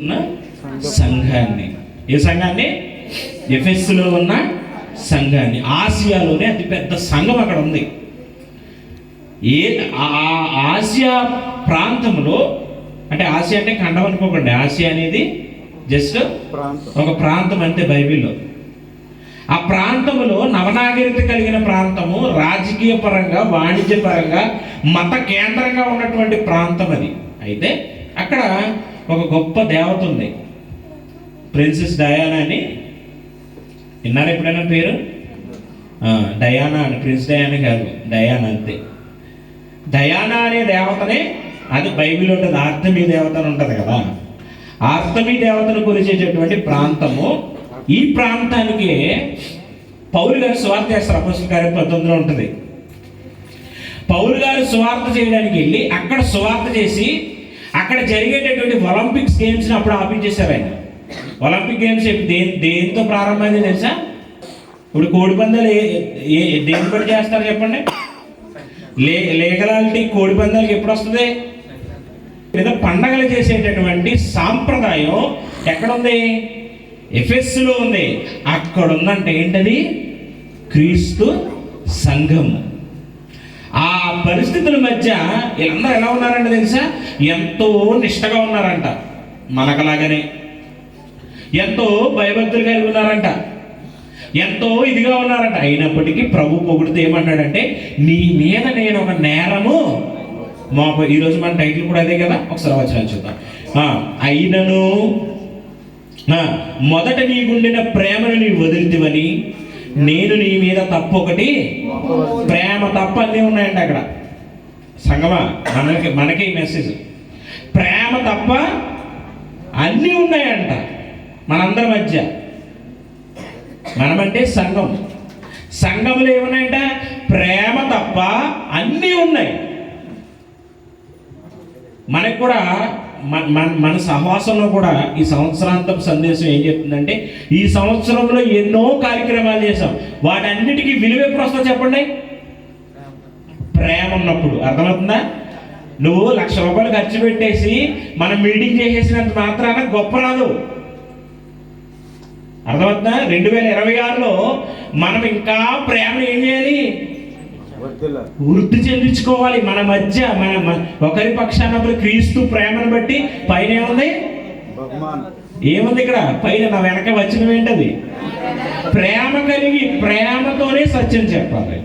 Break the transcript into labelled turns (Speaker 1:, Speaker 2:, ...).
Speaker 1: ఉన్న సంఘాన్ని. ఏ సంఘాన్ని? ఎఫెస్సులో ఉన్న సంఘాన్ని. ఆసియాలోనే అతిపెద్ద సంఘం అక్కడ ఉంది. ఆసియా ప్రాంతంలో, అంటే ఆసియా అంటే ఖండం అనుకోకండి, ఆసియా అనేది జస్ట్ ఒక ప్రాంతం అంతే బైబిల్లో. ఆ ప్రాంతంలో నవనాగరికత కలిగిన ప్రాంతము, రాజకీయ పరంగా, వాణిజ్య పరంగా, మత కేంద్రంగా ఉన్నటువంటి ప్రాంతం అది. అయితే అక్కడ ఒక గొప్ప దేవత ఉంది, ప్రిన్సెస్ డయానా అని. విన్నారా ఎప్పుడైనా పేరు? డయానా అని, ప్రిన్స్ డయానా కాదు, డయానా అంతే. డయానా అనే దేవతనే, అది బైబిల్ ఉంటుంది, ఆర్తమీ దేవత అని ఉంటుంది కదా, ఆర్తమీ దేవతను కొలిచేటటువంటి ప్రాంతము. ఈ ప్రాంతానికి పౌలు గారు సువార్త చేస్తారు. అపోస్తలుల కార్యం 19లో ఉంటుంది. పౌలు గారు సువార్త చేయడానికి వెళ్ళి అక్కడ సువార్త చేసి అక్కడ జరిగేటటువంటి ఒలింపిక్స్ గేమ్స్ని అప్పుడు ఆపించేశారు ఆయన. ఒలింపిక్ గేమ్స్ దేంతో ప్రారంభమైంది తెలుసా? ఇప్పుడు కోడిపందాలు దేని బట్టి చేస్తారు చెప్పండి? లీగలాలిటీ కోడిపందాలకి ఎప్పుడు వస్తుంది? లేదా పండగలు చేసేటటువంటి సాంప్రదాయం ఎక్కడుంది? ఎఫెస్సులో ఉంది. అక్కడ ఉందంటే ఏంటది? క్రీస్తు సంఘం. ఆ పరిస్థితుల మధ్య వీళ్ళందరూ ఎలా ఉన్నారంట తెలుసా? ఎంతో నిష్టగా ఉన్నారంట, మనకలాగానే. ఎంతో భయభక్తులు కలిగి ఉన్నారంట, ఎంతో ఇదిగా ఉన్నారంట. అయినప్పటికీ ప్రభు పొగుడుతూ ఏమన్నాడంటే, నీ మీద నేను ఒక నేరము మాకు. ఈరోజు మన టైటిల్ కూడా అదే కదా, ఒకసారి వచ్చిన చూద్దాం. అయినను మొదట నీకుండిన ప్రేమను నీవు వదిలితివని నేను నీ మీద తప్పు ఒకటి, ప్రేమ తప్ప అన్నీ ఉన్నాయంట అక్కడ. సంగమా, మనకి మెసేజ్, ప్రేమ తప్ప అన్నీ ఉన్నాయంట మనందరి మధ్య. మనమంటే సంఘం. సంఘంలో ఏమున్నాయంట? ప్రేమ తప్ప అన్నీ ఉన్నాయి. మనకు కూడా మన సహవాసంలో కూడా ఈ సంవత్సరాంతపు సందేశం ఏం చెప్తుందంటే, ఈ సంవత్సరంలో ఎన్నో కార్యక్రమాలు చేసాం, వాటన్నిటికీ విలువ ఎప్పుడు వస్తుందో చెప్పండి? ప్రేమ ఉన్నప్పుడు. అర్థమవుతుందా? నువ్వు 1,00,000 రూపాయలు ఖర్చు పెట్టేసి మనం మీటింగ్ చేసేసినంత మాత్రాన గొప్ప రాదు. అర్థమవుతుందా? 2026లో మనం ఇంకా ప్రేమను ఏం చేయాలి? వృద్ధి చెందించుకోవాలి. మన మధ్య మన ఒకరి పక్షాన క్రీస్తు ప్రేమను బట్టి పైన ఏముంది? ఏముంది ఇక్కడ పైన? నా వెనక వచ్చినవి ఏంటది? ప్రేమ కలిగి ప్రేమతోనే సత్యం చెప్పాలి.